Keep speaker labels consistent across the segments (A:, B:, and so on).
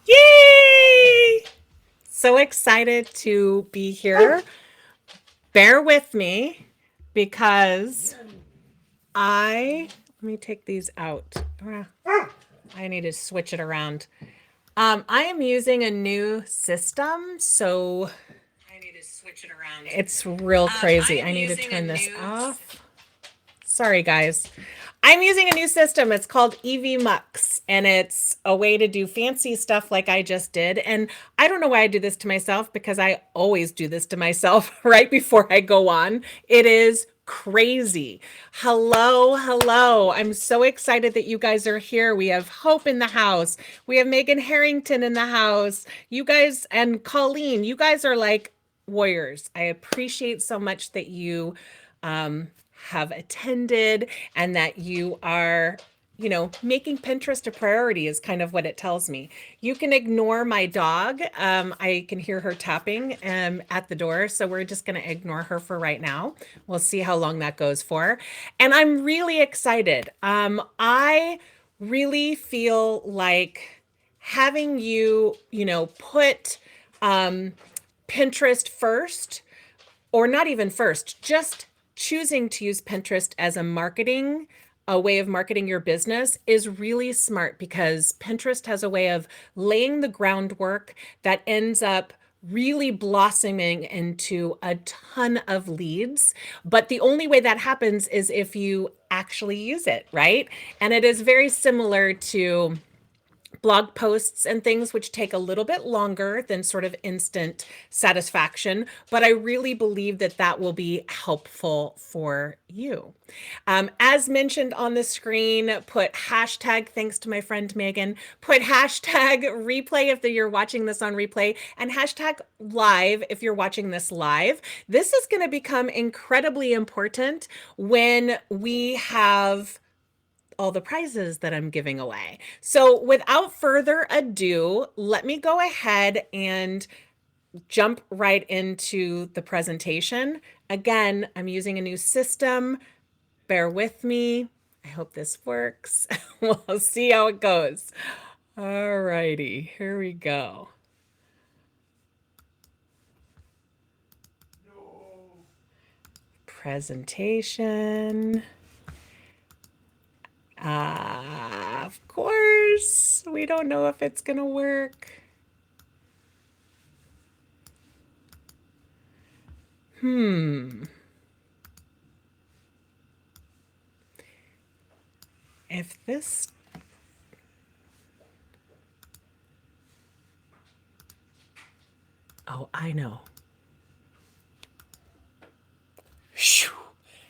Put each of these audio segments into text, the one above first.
A: Yay! So excited to be here. Bear with me because let me take these out. I need to switch it around. I am using a new system, so I need to switch it around. It's real crazy. I need to turn this off. Sorry, guys. I'm using a new system. It's called EV and it's a way to do fancy stuff like I just did. And I don't know why I do this to myself because I always do this to myself right before I go on. It is crazy. Hello, hello. I'm so excited that you guys are here. We have Hope in the house. We have Megan Harrington in the house. You guys and Colleen, you guys are like warriors. I appreciate so much that you um, have attended and that you are, making Pinterest a priority is kind of what it tells me. You can ignore my dog. I can hear her tapping at the door. So we're just going to ignore her for right now. We'll see how long that goes for. And I'm really excited. I really feel like having you, put Pinterest first, or not even first, just choosing to use Pinterest as a way of marketing your business is really smart because Pinterest has a way of laying the groundwork that ends up really blossoming into a ton of leads. But the only way that happens is if you actually use it, right? And it is very similar to blog posts and things which take a little bit longer than sort of instant satisfaction, but I really believe that that will be helpful for you. As mentioned on the screen, put hashtag, thanks to my friend Megan, put hashtag replay if you're watching this on replay, and hashtag live if you're watching this live. This is going to become incredibly important when we have all the prizes that I'm giving away. So without further ado, let me go ahead and jump right into the presentation. Again, I'm using a new system. Bear with me. I hope this works. We'll see how it goes. All righty, here we go. Presentation. Of course, we don't know if it's gonna work. If this... Oh, I know. Whew.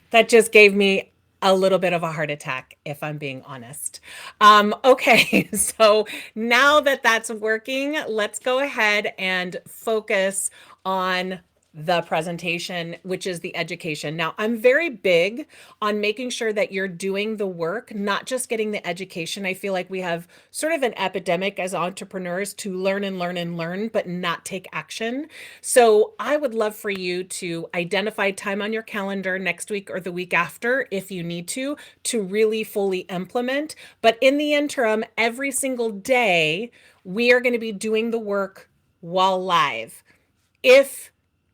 A: That just gave me a little bit of a heart attack, if I'm being honest. Okay, so now that that's working, let's go ahead and focus on the presentation, which is the education. Now, I'm very big on making sure that you're doing the work, not just getting the education. I feel like we have sort of an epidemic as entrepreneurs to learn and learn and learn, but not take action. So I would love for you to identify time on your calendar next week or the week after, if you need to really fully implement. But in the interim, every single day, we are going to be doing the work while live. If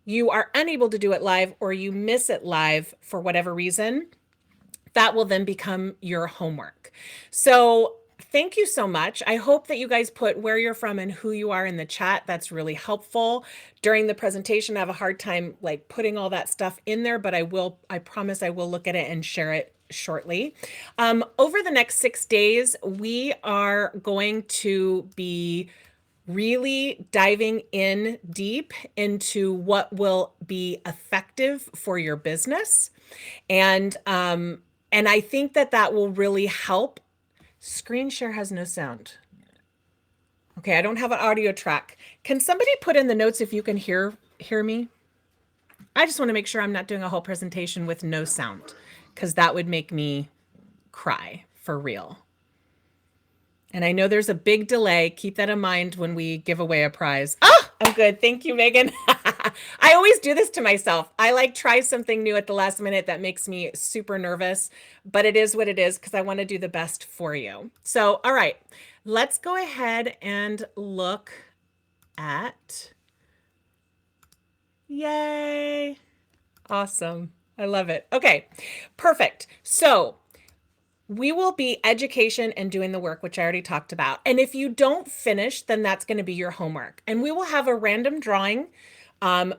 A: you are unable to do it live or you miss it live for whatever reason, that will then become your homework. So thank you so much. I hope that you guys put where you're from and who you are in the chat. That's really helpful. During the presentation, I have a hard time like putting all that stuff in there, but I promise I will look at it and share it shortly. Over the next 6 days, we are going to be really diving in deep into what will be effective for your business. And I think that that will really help. Screen share has no sound. Okay, I don't have an audio track. Can somebody put in the notes if you can hear me? I just want to make sure I'm not doing a whole presentation with no sound, because that would make me cry for real. And I know there's a big delay. Keep that in mind when we give away a prize. Oh, I'm good. Thank you, Megan. I always do this to myself. I like try something new at the last minute that makes me super nervous, but it is what it is because I want to do the best for you. So, all right, let's go ahead and look at, yay. Awesome. I love it. Okay, perfect. So we will be education and doing the work, which I already talked about. And if you don't finish, then that's going to be your homework. And we will have a random drawing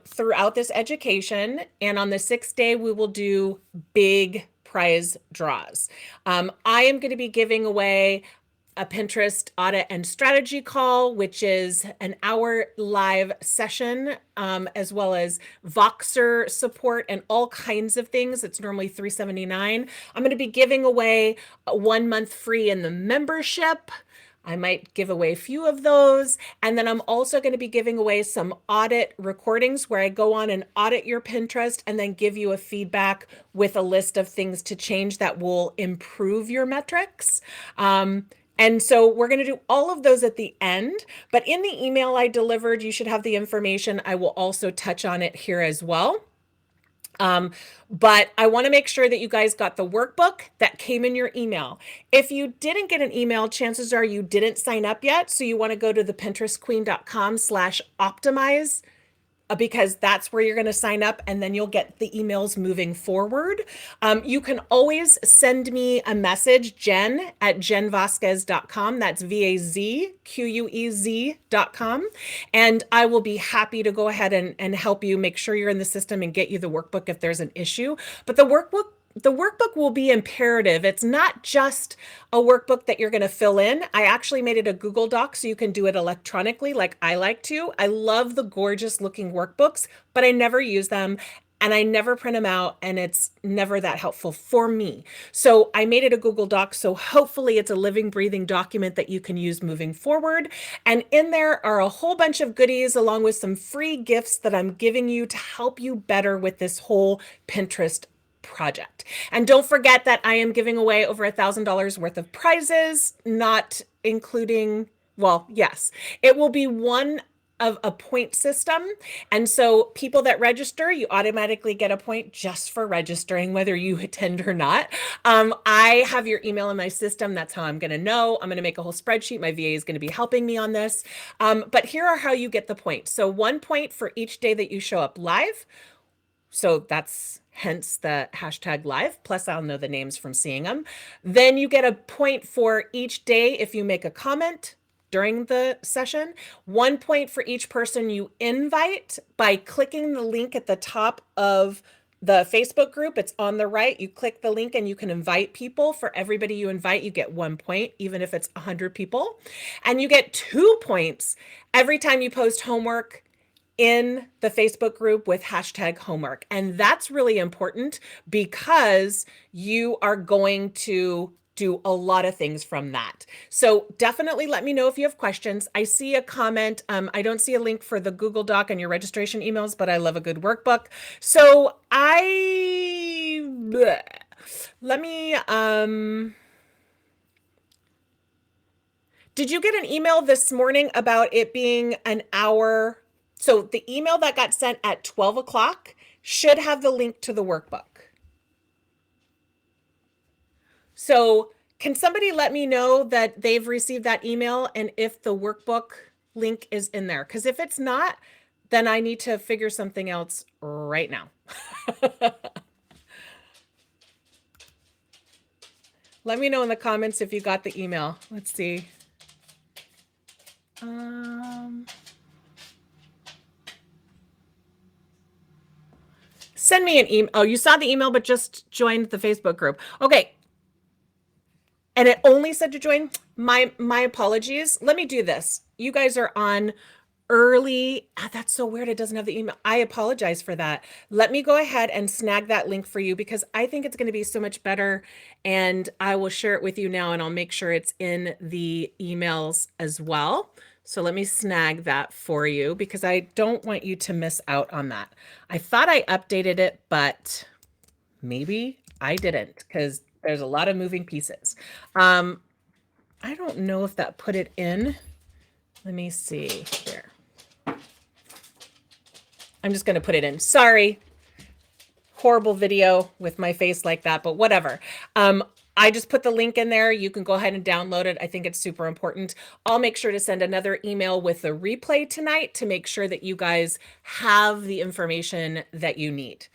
A: throughout this education. And on the 6th day, we will do big prize draws. I am going to be giving away a Pinterest audit and strategy call, which is an hour live session, as well as Voxer support and all kinds of things. It's normally $379. I'm going to be giving away 1 month free in the membership. I might give away a few of those. And then I'm also going to be giving away some audit recordings where I go on and audit your Pinterest and then give you a feedback with a list of things to change that will improve your metrics. And so we're going to do all of those at the end, but in the email I delivered, you should have the information. I will also touch on it here as well. But I want to make sure that you guys got the workbook that came in your email. If you didn't get an email, chances are you didn't sign up yet. So you want to go to thepinterestqueen.com/optimize because that's where you're going to sign up and then you'll get the emails moving forward. You can always send me a message, jen@jenvasquez.com. That's VAZQUEZ.com. And I will be happy to go ahead and help you make sure you're in the system and get you the workbook if there's an issue. But the workbook will be imperative. It's not just a workbook that you're going to fill in. I actually made it a Google Doc so you can do it electronically like I like to. I love the gorgeous looking workbooks, but I never use them and I never print them out and it's never that helpful for me. So I made it a Google Doc. So hopefully it's a living, breathing document that you can use moving forward. And in there are a whole bunch of goodies along with some free gifts that I'm giving you to help you better with this whole Pinterest project. And don't forget that I am giving away over $1,000 worth of prizes, not including, well, yes, it will be one of a point system. And so people that register, you automatically get a point just for registering, whether you attend or not. I have your email in my system. That's how I'm going to know. I'm going to make a whole spreadsheet. My VA is going to be helping me on this. But here are how you get the points. So 1 point for each day that you show up live. So that's hence the hashtag live, plus I'll know the names from seeing them. Then you get a point for each day if you make a comment during the session. 1 point for each person you invite by clicking the link at the top of the Facebook group. It's on the right. You click the link and you can invite people. For everybody you invite, you get 1 point, even if it's 100 people. And you get 2 points every time you post homework in the Facebook group with hashtag homework. And that's really important because you are going to do a lot of things from that. So definitely let me know if you have questions. I see a comment. I don't see a link for the Google Doc and your registration emails, but I love a good workbook. So let me, did you get an email this morning about it being an hour? So the email that got sent at 12 o'clock should have the link to the workbook. So can somebody let me know that they've received that email and if the workbook link is in there? Because if it's not, then I need to figure something else right now. Let me know in the comments if you got the email. Let's see. Send me an email. Oh, you saw the email, but just joined the Facebook group. Okay. And it only said to join. My apologies. Let me do this. You guys are on early. That's so weird. It doesn't have the email. I apologize for that. Let me go ahead and snag that link for you because I think it's going to be so much better. And I will share it with you now and I'll make sure it's in the emails as well. So let me snag that for you because I don't want you to miss out on that. I thought I updated it, but maybe I didn't because there's a lot of moving pieces. I don't know if that put it in. Let me see here. I'm just going to put it in. Sorry. Horrible video with my face like that, but whatever. I just put the link in there. You can go ahead and download it. I think it's super important. I'll make sure to send another email with the replay tonight to make sure that you guys have the information that you need.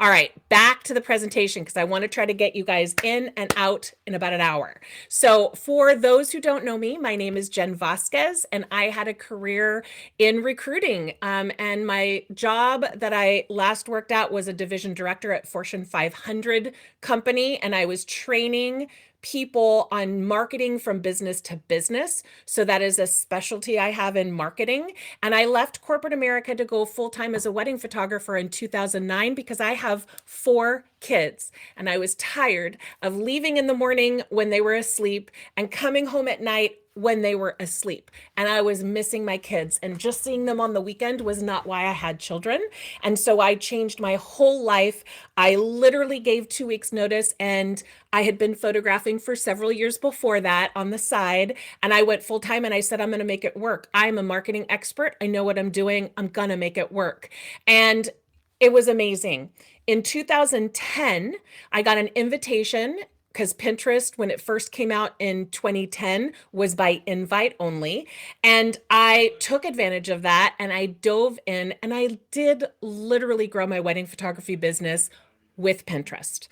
A: All right, back to the presentation because I want to try to get you guys in and out in about an hour. So for those who don't know me, my name is Jen Vasquez, and I had a career in recruiting. And my job that I last worked at was a division director at Fortune 500 company, and I was training people on marketing from business to business. So that is a specialty I have in marketing. And I left corporate America to go full time as a wedding photographer in 2009 because I have 4 kids and I was tired of leaving in the morning when they were asleep and coming home at night when they were asleep. And I was missing my kids, and just seeing them on the weekend was not why I had children. And so I changed my whole life. I literally gave 2 weeks notice, and I had been photographing for several years before that on the side. And I went full time and I said, I'm going to make it work. I'm a marketing expert. I know what I'm doing. I'm going to make it work. And it was amazing. In 2010, I got an invitation because Pinterest, when it first came out in 2010, was by invite only. And I took advantage of that and I dove in, and I did literally grow my wedding photography business with Pinterest.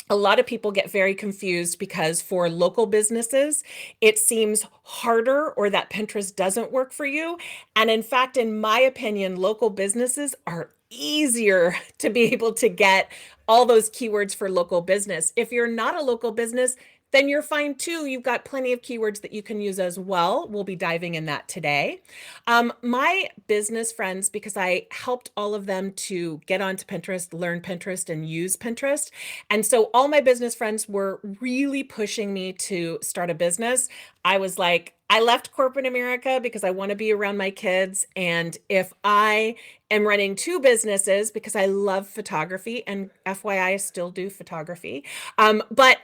A: A lot of people get very confused because for local businesses, it seems harder or that Pinterest doesn't work for you. And in fact, in my opinion, local businesses are easier to be able to get all those keywords for local business. If you're not a local business, then you're fine too. You've got plenty of keywords that you can use as well. We'll be diving in that today. My business friends, because I helped all of them to get onto Pinterest, learn Pinterest, and use Pinterest. And so all my business friends were really pushing me to start a business. I was like, I left corporate America because I want to be around my kids. And if I am running 2 businesses, because I love photography, and FYI, I still do photography, but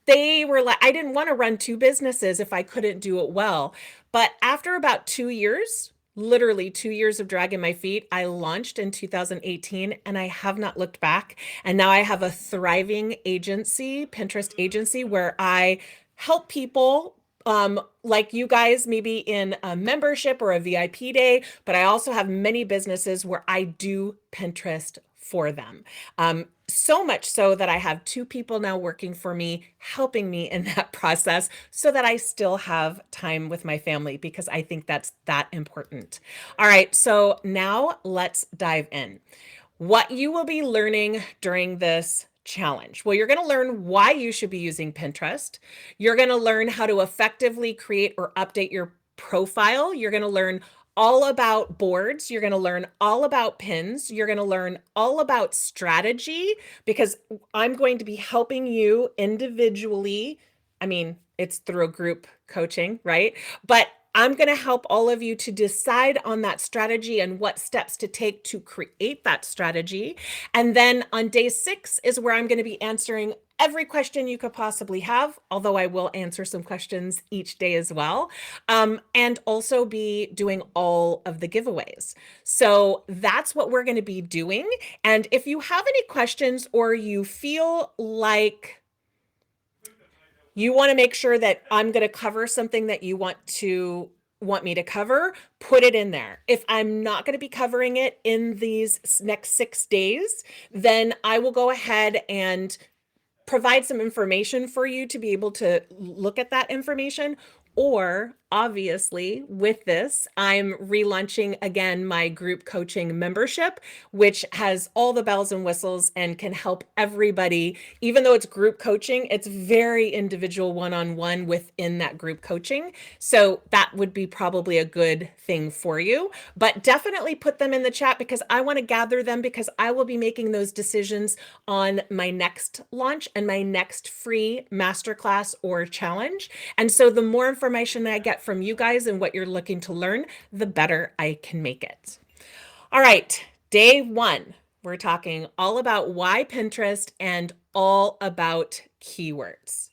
A: they were like, I didn't want to run 2 businesses if I couldn't do it well. But after about 2 years, literally 2 years of dragging my feet, I launched in 2018 and I have not looked back. And now I have a thriving agency, Pinterest agency, where I help people like you guys, maybe in a membership or a VIP day, but I also have many businesses where I do Pinterest for them. So much so that I have 2 people now working for me, helping me in that process so that I still have time with my family because I think that's that important. All right, so now let's dive in. What you will be learning during this challenge. Well, you're going to learn why you should be using Pinterest. You're going to learn how to effectively create or update your profile. You're going to learn all about boards. You're going to learn all about pins. You're going to learn all about strategy because I'm going to be helping you individually. I mean, it's through a group coaching, right? But I'm going to help all of you to decide on that strategy and what steps to take to create that strategy. And then on day 6 is where I'm going to be answering every question you could possibly have, although I will answer some questions each day as well, and also be doing all of the giveaways. So that's what we're going to be doing. And if you have any questions or you feel like you want to make sure that I'm going to cover something that you want me to cover, put it in there. If I'm not going to be covering it in these next 6 days, then I will go ahead and provide some information for you to be able to look at that information. Or obviously with this, I'm relaunching again my group coaching membership, which has all the bells and whistles and can help everybody. Even though it's group coaching, it's very individual one-on-one within that group coaching. So that would be probably a good thing for you, but definitely put them in the chat because I want to gather them because I will be making those decisions on my next launch and my next free masterclass or challenge. And so the more information I get from you guys and what you're looking to learn, the better I can make it. All right, day 1, we're talking all about why Pinterest and all about keywords.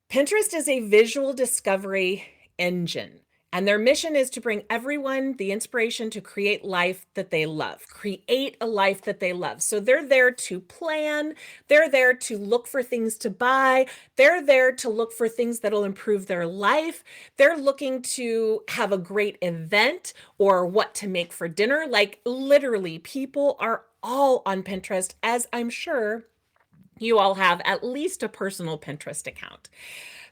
A: Pinterest is a visual discovery engine, And their mission is to bring everyone the inspiration to create life that they love, create a life that they love. So they're there to plan, they're there to look for things to buy, they're there to look for things that'll improve their life. They're looking to have a great event or what to make for dinner. Like literally, people are all on Pinterest, as I'm sure you all have at least a personal Pinterest account.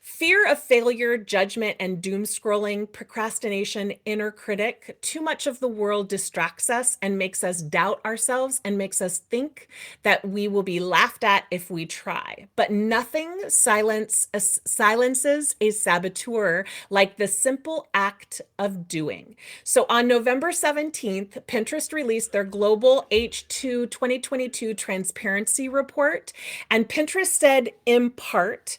A: Fear of failure, judgment, and doom scrolling, procrastination, inner critic, too much of the world distracts us and makes us doubt ourselves and makes us think that we will be laughed at if we try. But nothing silences a saboteur like the simple act of doing. So on November 17th, Pinterest released their global H2 2022 transparency report, and Pinterest said in part,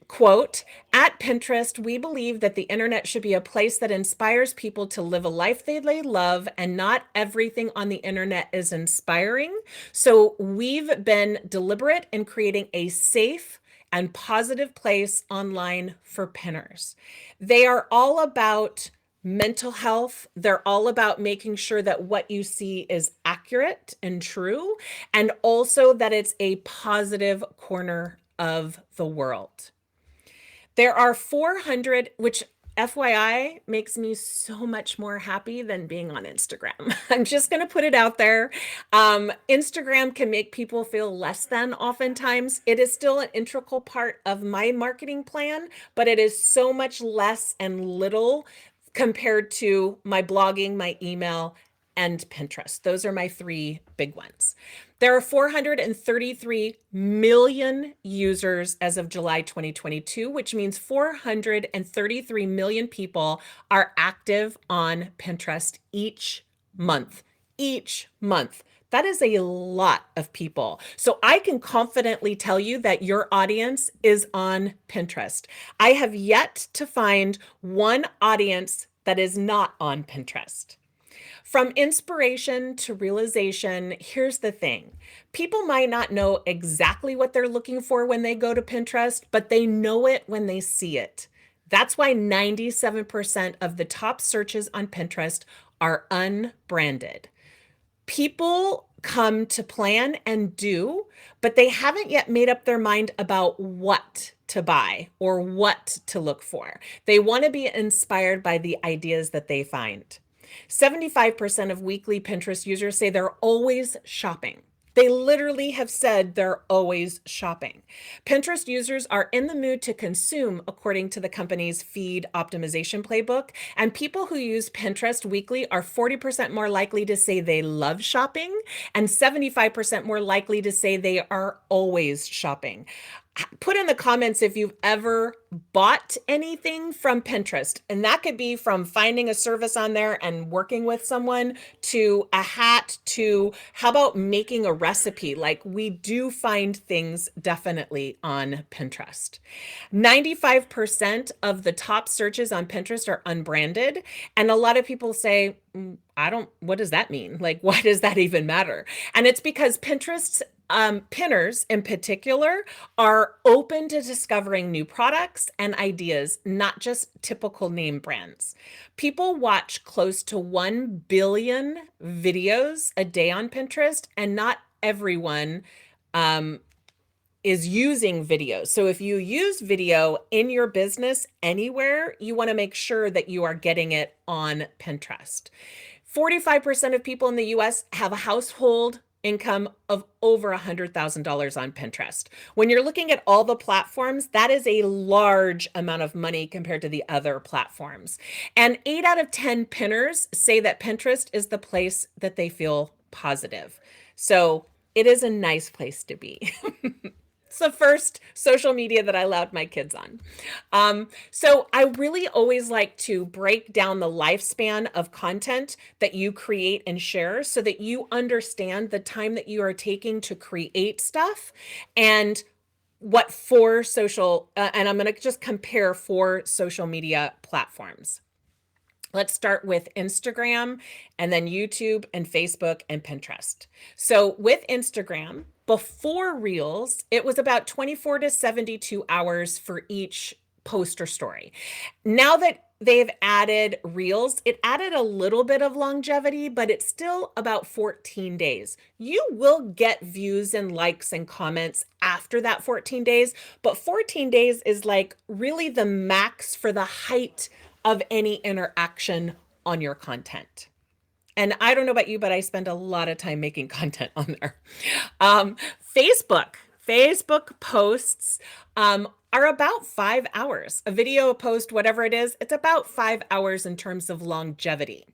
A: quote, at Pinterest, we believe that the internet should be a place that inspires people to live a life they love, and not everything on the internet is inspiring. So we've been deliberate in creating a safe and positive place online for pinners. They are all about mental health. They're all about making sure that what you see is accurate and true, and also that it's a positive corner of the world. There are 400, which FYI makes me so much more happy than being on Instagram. I'm just going to put it out there. Instagram can make people feel less than oftentimes. It is still an integral part of my marketing plan, but it is so much less and little compared to my blogging, my email, and Pinterest. Those are my three big ones. There are 433 million users as of July 2022, which means 433 million people are active on Pinterest each month. Each month. That is a lot of people. So I can confidently tell you that your audience is on Pinterest. I have yet to find one audience that is not on Pinterest. From inspiration to realization, here's the thing. People might not know exactly what they're looking for when they go to Pinterest, but they know it when they see it. That's why 97% of the top searches on Pinterest are unbranded. People come to plan and do, but they haven't yet made up their mind about what to buy or what to look for. They want to be inspired by the ideas that they find. 75% of weekly Pinterest users say they're always shopping. They literally have said they're always shopping. Pinterest users are in the mood to consume, according to the company's feed optimization playbook. And people who use Pinterest weekly are 40% more likely to say they love shopping and 75% more likely to say they are always shopping. Put in the comments if you've ever bought anything from Pinterest. And that could be from finding a service on there and working with someone, to a hat, to how about making a recipe? Like, we do find things definitely on Pinterest. 95% of the top searches on Pinterest are unbranded. And a lot of people say, what does that mean? Like, why does that even matter? And it's because Pinterest's pinners in particular are open to discovering new products and ideas, not just typical name brands. People watch close to 1 billion videos a day on Pinterest, and not everyone is using video. So if you use video in your business anywhere, you want to make sure that you are getting it on Pinterest. 45% of people in the US have a household income of over $100,000 on Pinterest. When you're looking at all the platforms, that is a large amount of money compared to the other platforms. And 8 out of 10 pinners say that Pinterest is the place that they feel positive. So it is a nice place to be. It's the first social media that I allowed my kids on. So I really always like to break down the lifespan of content that you create and share so that you understand the time that you are taking to create stuff and what for social, and I'm going to just compare 4 social media platforms. Let's start with Instagram, and then YouTube and Facebook and Pinterest. So with Instagram, before Reels, it was about 24 to 72 hours for each post or story. Now that they've added reels. It added a little bit of longevity, but it's still about 14 days. You will get views and likes and comments after that 14 days, but 14 days is like really the max for the height of any interaction on your content. And I don't know about you, but I spend a lot of time making content on there. Um, Facebook, Facebook posts are about 5 hours. A video, a post, whatever it is, it's about 5 hours in terms of longevity.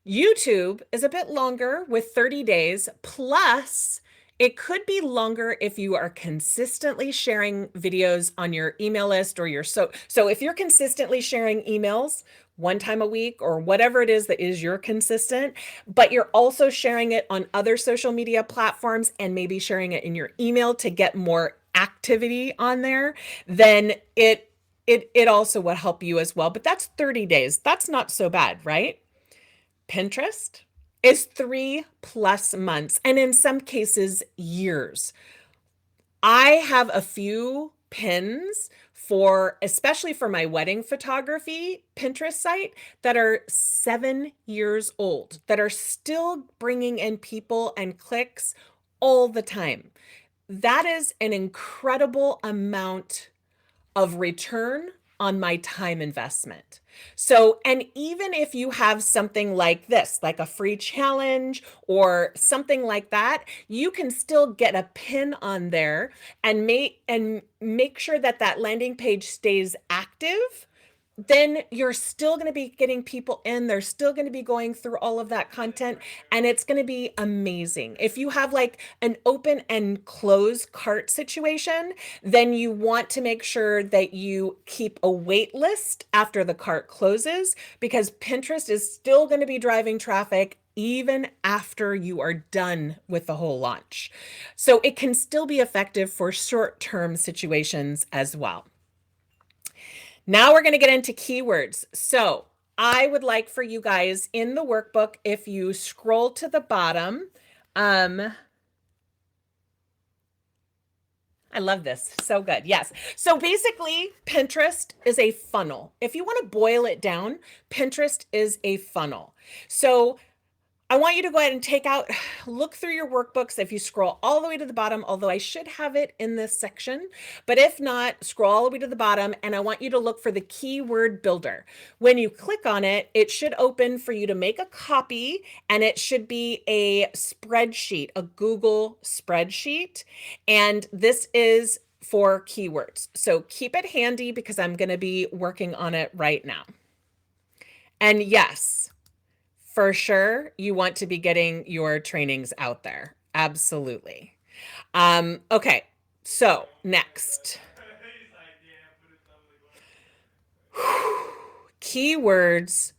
A: YouTube is a bit longer with 30 days, plus it could be longer if you are consistently sharing videos on your email list or your so if you're consistently sharing emails 1 time a week or whatever it is that is your consistent, but you're also sharing it on other social media platforms and maybe sharing it in your email to get more activity on there, then it also will help you as well. But that's 30 days. That's not so bad, right? Pinterest is 3+ months, and in some cases, years. I have a few pins for, especially for my wedding photography Pinterest site, that are 7 years old, that are still bringing in people and clicks all the time. That is an incredible amount of return on my time investment. So, and even if you have something like this, like a free challenge or something like that, you can still get a pin on there and make sure that that landing page stays active. Then you're still going to be getting people in. They're still going to be going through all of that content, and it's going to be amazing. If you have like an open and close cart situation, then you want to make sure that you keep a wait list after the cart closes, because Pinterest is still going to be driving traffic even after you are done with the whole launch. So it can still be effective for short-term situations as well. Now we're going to get into keywords. So I would like for you guys in the workbook, if you scroll to the bottom, I love this. So good. Yes. So basically, Pinterest is a funnel. If you want to boil it down, Pinterest is a funnel. So I want you to go ahead and look through your workbooks. If you scroll all the way to the bottom, although I should have it in this section, but if not, scroll all the way to the bottom, and I want you to look for the keyword builder. When you click on it, it should open for you to make a copy, and it should be a spreadsheet, a Google spreadsheet. And this is for keywords. So keep it handy because I'm going to be working on it right now. And yes, for sure, you want to be getting your trainings out there. Absolutely. Okay, so next. Keywords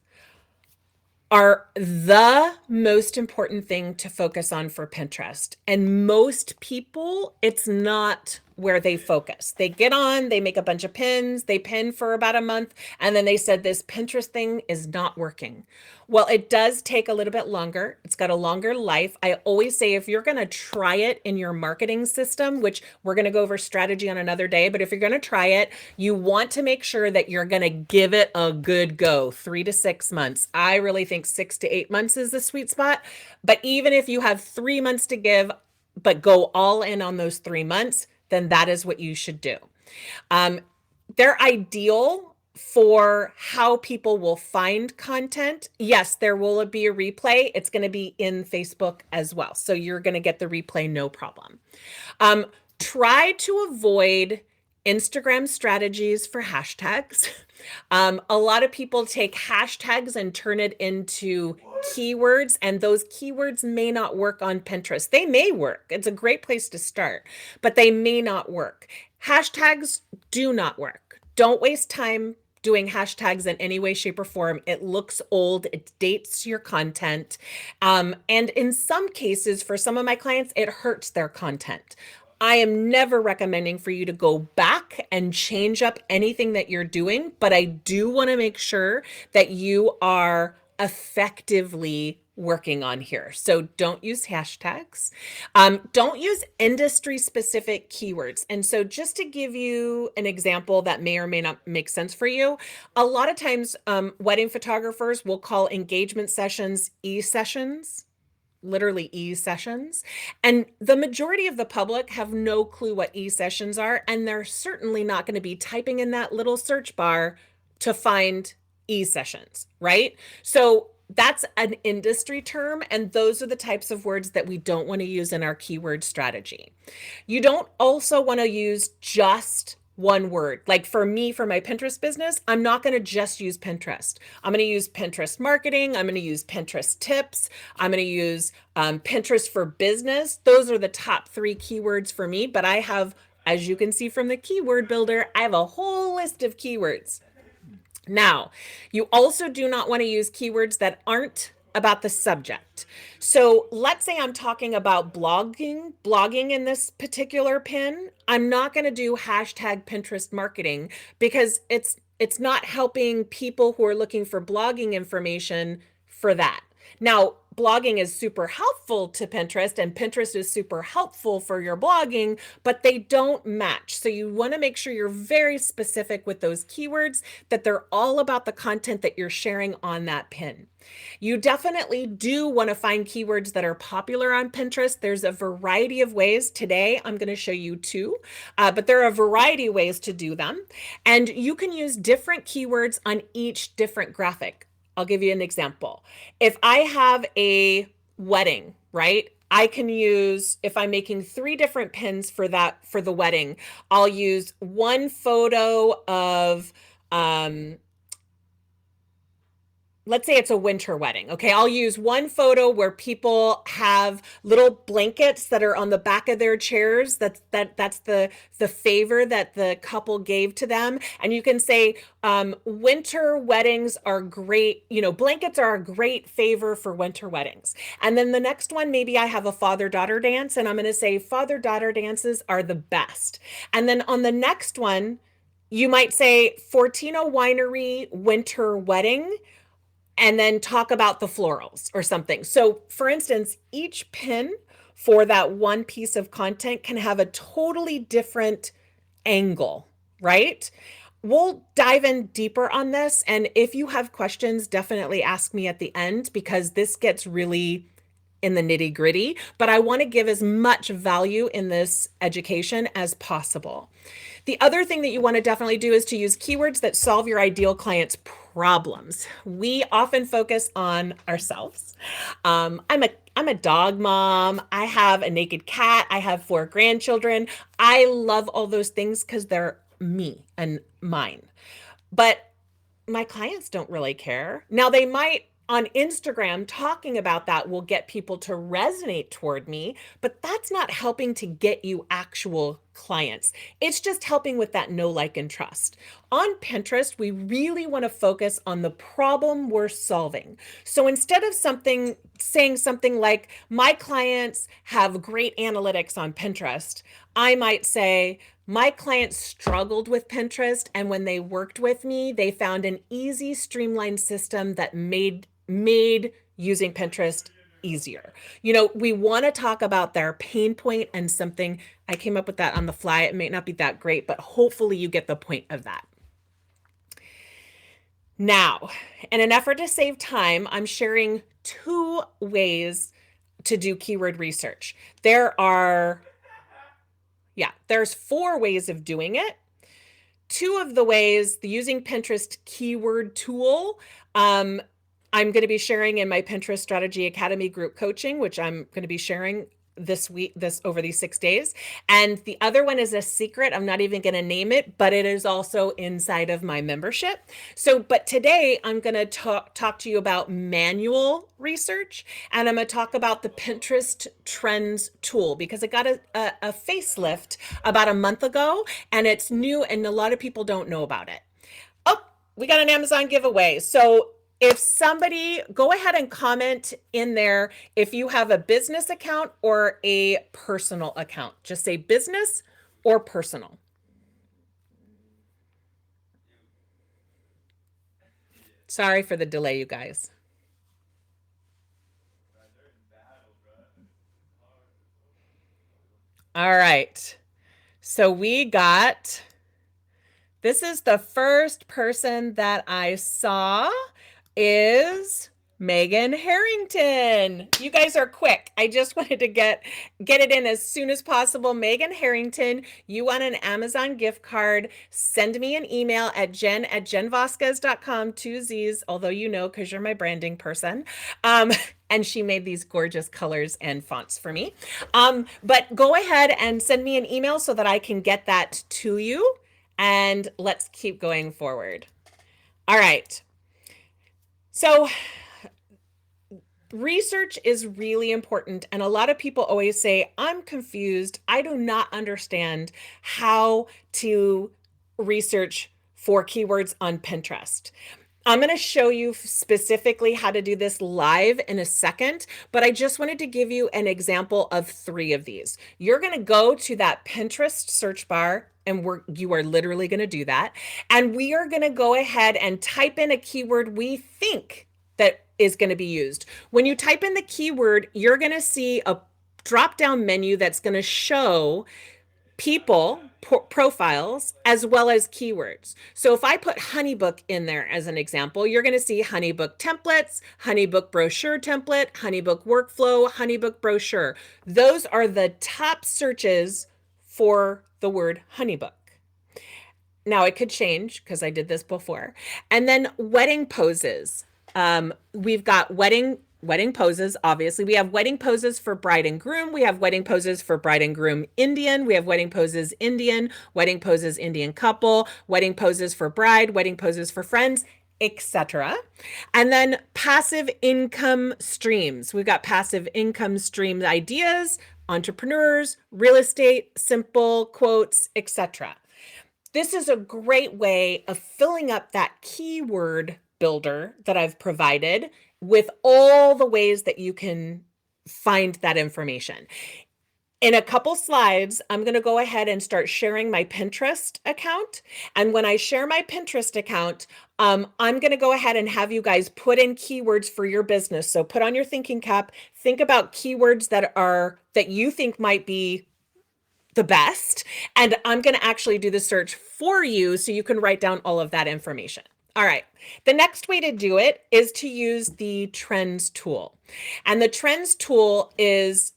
A: are the most important thing to focus on for Pinterest. And most people, it's not where they focus. They get on, they make a bunch of pins, they pin for about a month, and then they said this Pinterest thing is not working. Well, it does take a little bit longer. It's got a longer life. I always say if you're going to try it in your marketing system, which we're going to go over strategy on another day, but if you're going to try it, you want to make sure that you're going to give it a good go, 3 to 6 months. I really think 6 to 8 months is the sweet spot. But even if you have 3 months to give, but go all in on those 3 months, then that is what you should do. They're ideal for how people will find content. Yes, there will be a replay. It's going to be in Facebook as well. So you're going to get the replay, no problem. Try to avoid Instagram strategies for hashtags. A lot of people take hashtags and turn it into keywords, and those keywords may not work on Pinterest. They may work. It's a great place to start, but they may not work. Hashtags do not work. Don't waste time doing hashtags in any way, shape, or form. It looks old. It dates your content. And in some cases, for some of my clients, it hurts their content. I am never recommending for you to go back and change up anything that you're doing, but I do want to make sure that you are effectively working on here. So don't use hashtags. Don't use industry specific keywords. And so just to give you an example that may or may not make sense for you, a lot of times wedding photographers will call engagement sessions e-sessions, literally e-sessions. And the majority of the public have no clue what e-sessions are. And they're certainly not going to be typing in that little search bar to find e-sessions, right? So that's an industry term, and those are the types of words that we don't want to use in our keyword strategy. You don't also want to use just one word. Like for me, for my Pinterest business, I'm not going to just use Pinterest. I'm going to use Pinterest marketing. I'm going to use Pinterest tips. I'm going to use Pinterest for business. Those are the top 3 keywords for me, but I have, as you can see from the keyword builder, I have a whole list of keywords. Now, you also do not want to use keywords that aren't about the subject. So let's say I'm talking about blogging in this particular pin. I'm not going to do hashtag Pinterest marketing because it's not helping people who are looking for blogging information for that. Now, blogging is super helpful to Pinterest and Pinterest is super helpful for your blogging, but they don't match. So you want to make sure you're very specific with those keywords, that they're all about the content that you're sharing on that pin. You definitely do want to find keywords that are popular on Pinterest. There's a variety of ways. Today, I'm going to show you 2, but there are a variety of ways to do them. And you can use different keywords on each different graphic. I'll give you an example. If I have a wedding, right? I can use, if I'm making 3 different pins for the wedding, I'll use one photo of, let's say it's a winter wedding. Okay, I'll use one photo where people have little blankets that are on the back of their chairs. That's the favor that the couple gave to them. And you can say winter weddings are great. You know, blankets are a great favor for winter weddings. And then the next one, maybe I have a father-daughter dance, and I'm going to say father-daughter dances are the best. And then on the next one, you might say Fortino Winery winter wedding, and then talk about the florals or something. So for instance, each pin for that one piece of content can have a totally different angle, right? We'll dive in deeper on this. And if you have questions, definitely ask me at the end because this gets really in the nitty gritty, but I want to give as much value in this education as possible. The other thing that you want to definitely do is to use keywords that solve your ideal client's problems. We often focus on ourselves. I'm a dog mom. I have a naked cat. I have 4 grandchildren. I love all those things because they're me and mine. But my clients don't really care. Now, they might on Instagram talking about that will get people to resonate toward me, but that's not helping to get you actual clients. It's just helping with that know, like, and trust. On Pinterest, we really want to focus on the problem we're solving. So instead of saying something like, my clients have great analytics on Pinterest, I might say, my clients struggled with Pinterest, and when they worked with me, they found an easy, streamlined system that made using Pinterest easier. You know, we want to talk about their pain point and something. I came up with that on the fly. It may not be that great, but hopefully you get the point of that. Now, in an effort to save time, I'm sharing 2 ways to do keyword research. There's 4 ways of doing it. 2 of the ways, the using Pinterest keyword tool, I'm going to be sharing in my Pinterest Strategy Academy group coaching, which I'm going to be sharing this over these 6 days. And the other one is a secret. I'm not even going to name it, but it is also inside of my membership. But today I'm going to talk to you about manual research, and I'm going to talk about the Pinterest Trends tool because it got a facelift about a month ago, and it's new, and a lot of people don't know about it. Oh, we got an Amazon giveaway. So if somebody, go ahead and comment in there if you have a business account or a personal account. Just say business or personal. Sorry for the delay, you guys. All right. So we got, this is the first person that I saw is Megan Harrington. You guys are quick. I just wanted to get it in as soon as possible. Megan Harrington, you want an Amazon gift card, send me an email at jen@jenvasquez.com, two Z's, although you know, because you're my branding person. And she made these gorgeous colors and fonts for me. But go ahead and send me an email so that I can get that to you. And let's keep going forward. All right. So research is really important. And a lot of people always say, I'm confused. I do not understand how to research for keywords on Pinterest. I'm going to show you specifically how to do this live in a second, but I just wanted to give you an example of 3 of these. You're going to go to that Pinterest search bar, and you are literally going to do that. And we are going to go ahead and type in a keyword we think that is going to be used. When you type in the keyword, you're going to see a drop-down menu that's going to show people profiles as well as keywords. So if I put HoneyBook in there as an example, you're going to see HoneyBook templates, HoneyBook brochure template, HoneyBook workflow, HoneyBook brochure. Those are the top searches for the word HoneyBook. Now it could change because I did this before. And then wedding poses. We've got wedding poses. Obviously, we have wedding poses for bride and groom. We have wedding poses for bride and groom Indian. We have wedding poses Indian, wedding poses Indian couple, wedding poses for bride, wedding poses for friends, etc. And then passive income streams. We've got passive income stream ideas, entrepreneurs, real estate, simple quotes, etc. This is a great way of filling up that keyword builder that I've provided with all the ways that you can find that information. In a couple slides, I'm going to go ahead and start sharing my Pinterest account. And when I share my Pinterest account, I'm going to go ahead and have you guys put in keywords for your business. So put on your thinking cap, think about keywords that you think might be the best. And I'm going to actually do the search for you so you can write down all of that information. All right. The next way to do it is to use the Trends tool. And the Trends tool is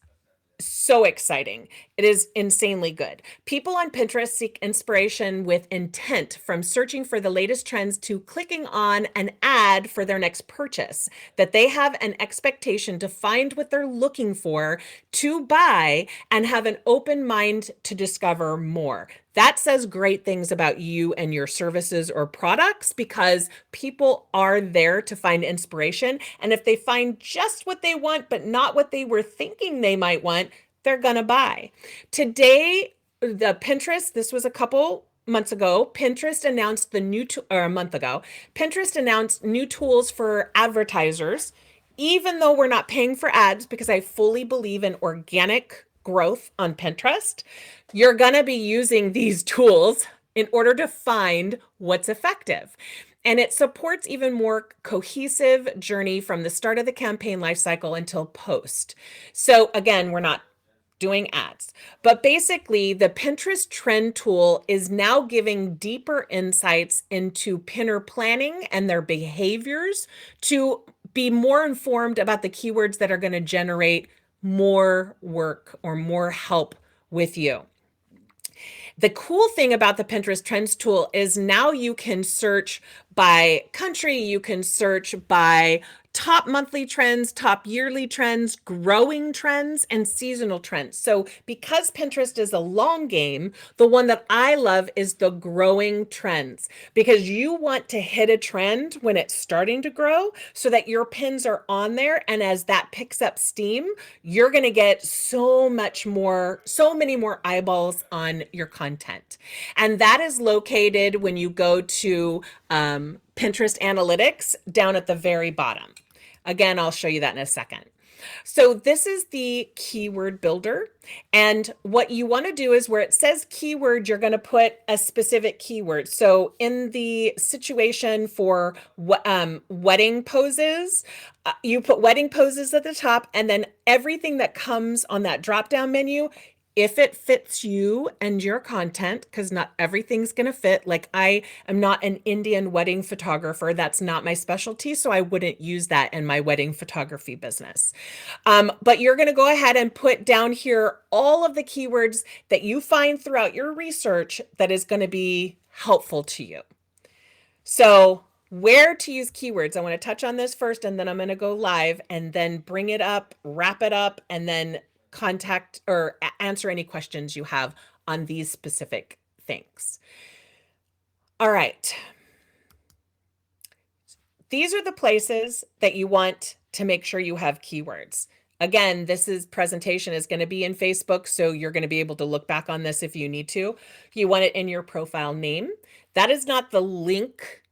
A: so exciting. It is insanely good. People on Pinterest seek inspiration with intent, from searching for the latest trends to clicking on an ad for their next purchase, that they have an expectation to find what they're looking for, to buy, and have an open mind to discover more. That says great things about you and your services or products, because people are there to find inspiration. And if they find just what they want, but not what they were thinking they might want, they're going to buy. Today, the Pinterest, this was a couple months ago, Pinterest announced a month ago, Pinterest announced new tools for advertisers, even though we're not paying for ads, because I fully believe in organic growth on Pinterest. You're going to be using these tools in order to find what's effective. And it supports even more cohesive journey from the start of the campaign lifecycle until post. So again, we're not doing ads, but basically the Pinterest trend tool is now giving deeper insights into pinner planning and their behaviors to be more informed about the keywords that are going to generate more work or more help with you. The cool thing about the Pinterest Trends tool is now you can search by country, you can search by top monthly trends, top yearly trends, growing trends, and seasonal trends. So because Pinterest is a long game, the one that I love is the growing trends, because you want to hit a trend when it's starting to grow so that your pins are on there. And as that picks up steam, you're going to get so many more eyeballs on your content. And that is located when you go to Pinterest Analytics down at the very bottom. Again, I'll show you that in a second. So this is the keyword builder. And what you want to do is where it says keyword, you're going to put a specific keyword. So in the situation for wedding poses, you put wedding poses at the top, and then everything that comes on that drop-down menu if it fits you and your content, because not everything's going to fit. Like I am not an Indian wedding photographer. That's not my specialty. So I wouldn't use that in my wedding photography business. But you're going to go ahead and put down here all of the keywords that you find throughout your research that is going to be helpful to you. So where to use keywords. I want to touch on this first, and then I'm going to go live and then bring it up, wrap it up, and then contact or answer any questions you have on these specific things. All right. These are the places that you want to make sure you have keywords. Again, presentation is going to be in Facebook, so you're going to be able to look back on this if you need to. You want it in your profile name. That is not the link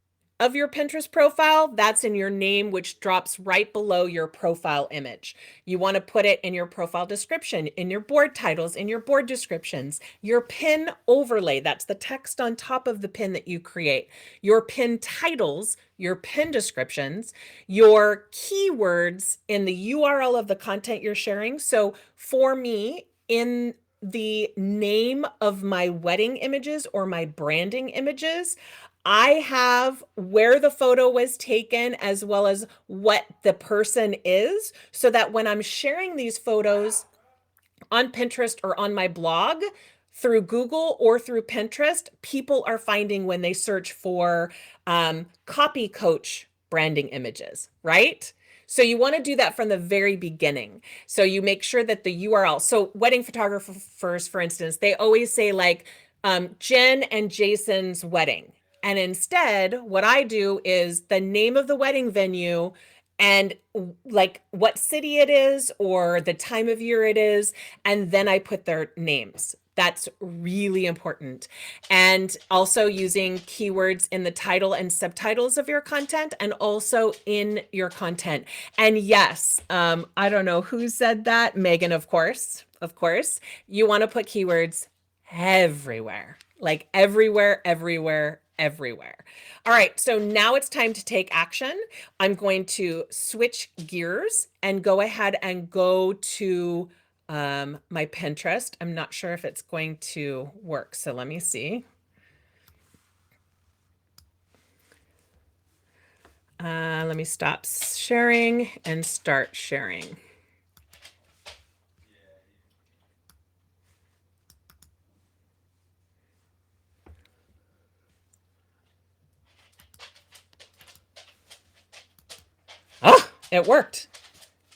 A: of your Pinterest profile. That's in your name, which drops right below your profile image. You want to put it in your profile description, in your board titles, in your board descriptions, your pin overlay. That's the text on top of the pin that you create. Your pin titles, your pin descriptions, your keywords in the URL of the content you're sharing. So for me, in the name of my wedding images or my branding images, I have where the photo was taken as well as what the person is, so that when I'm sharing these photos on Pinterest or on my blog through Google or through Pinterest, people are finding when they search for copy coach branding images, right? So you want to do that from the very beginning. So you make sure that the URL, so wedding photographers, for instance, they always say like Jen and Jason's wedding. And instead, what I do is the name of the wedding venue and like what city it is or the time of year it is, and then I put their names. That's really important. And also using keywords in the title and subtitles of your content and also in your content. And yes, I don't know who said that. Megan, of course, you want to put keywords everywhere, like everywhere, everywhere, everywhere. All right, so now it's time to take action. I'm going to switch gears and go ahead and go to my Pinterest. I'm not sure if it's going to work, so let me see. Let me stop sharing and start sharing. Oh, it worked.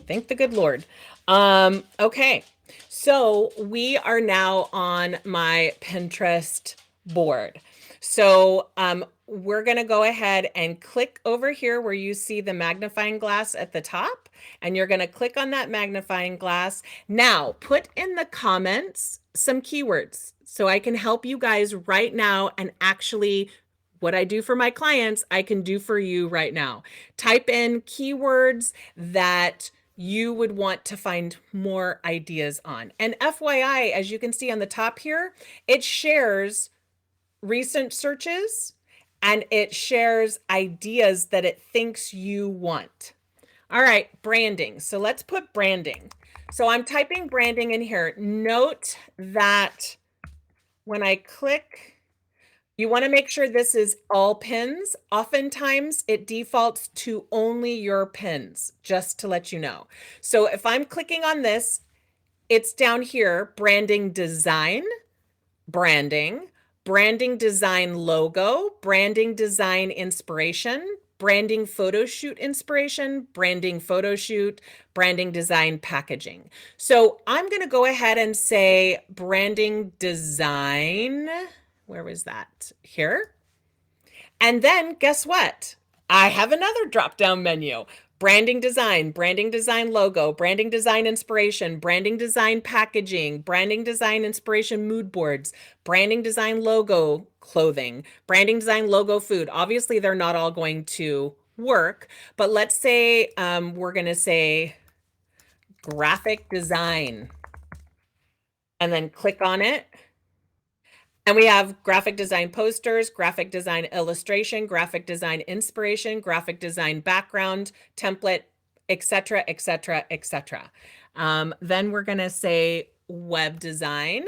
A: Thank the good Lord. Okay, so we are now on my Pinterest board. So we're going to go ahead and click over here where you see the magnifying glass at the top, and you're going to click on that magnifying glass. Now, put in the comments some keywords so I can help you guys right now, and actually what I do for my clients, I can do for you right now. Type in keywords that you would want to find more ideas on. And FYI, as you can see on the top here, it shares recent searches and it shares ideas that it thinks you want. All right, branding. So let's put branding. So I'm typing branding in here. Note that when I click, you want to make sure this is all pins. Oftentimes it defaults to only your pins, just to let you know. So if I'm clicking on this, it's down here, branding design, branding design logo, branding design inspiration, branding photo shoot inspiration, branding photo shoot, branding design packaging. So I'm going to go ahead and say branding design. Where was that? Here. And then guess what? I have another drop-down menu. Branding design logo, branding design inspiration, branding design packaging, branding design inspiration mood boards, branding design logo clothing, branding design logo food. Obviously, they're not all going to work, but let's say we're going to say graphic design and then click on it. And we have graphic design posters, graphic design illustration, graphic design inspiration, graphic design background, template, etc., etc., etc. Then we're going to say web design.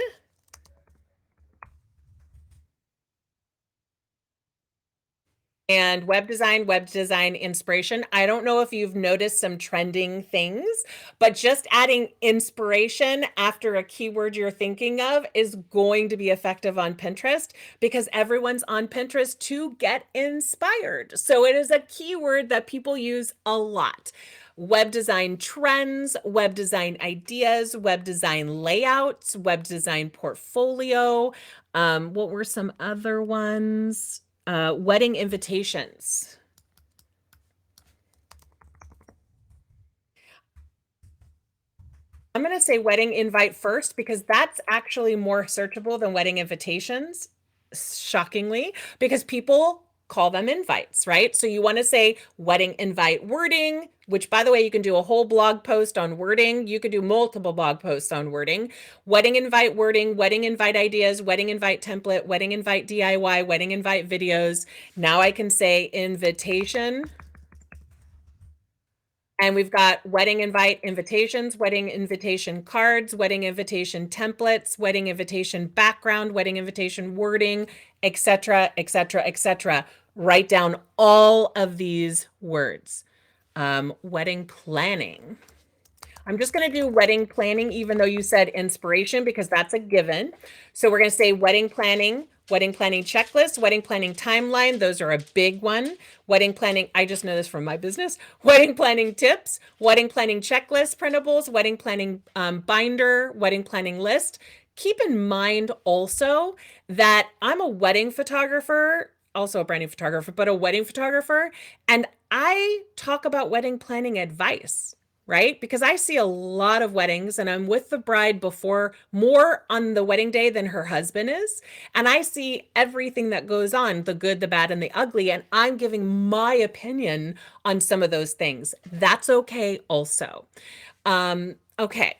A: And web design inspiration. I don't know if you've noticed some trending things, but just adding inspiration after a keyword you're thinking of is going to be effective on Pinterest because everyone's on Pinterest to get inspired. So it is a keyword that people use a lot. Web design trends, web design ideas, web design layouts, web design portfolio. What were some other ones? Wedding invitations. I'm going to say wedding invite first because that's actually more searchable than wedding invitations, shockingly, because people call them invites, right? So you want to say wedding invite wording, which by the way, you can do a whole blog post on wording. You could do multiple blog posts on wording. Wedding invite wording, wedding invite ideas, wedding invite template, wedding invite DIY, wedding invite videos. Now I can say invitation. And we've got wedding invite invitations, wedding invitation cards, wedding invitation templates, wedding invitation background, wedding invitation wording, etc., etc., etc. Write down all of these words. Wedding planning. I'm just going to do wedding planning, even though you said inspiration, because that's a given. So we're going to say wedding planning checklist, wedding planning timeline. Those are a big one. Wedding planning, I just know this from my business. Wedding planning tips, wedding planning checklist printables, wedding planning binder, wedding planning list. Keep in mind also that I'm a wedding photographer, also a branding photographer, but a wedding photographer. And I talk about wedding planning advice, right? Because I see a lot of weddings and I'm with the bride before, more on the wedding day than her husband is. And I see everything that goes on, the good, the bad, and the ugly. And I'm giving my opinion on some of those things. That's okay also. Okay.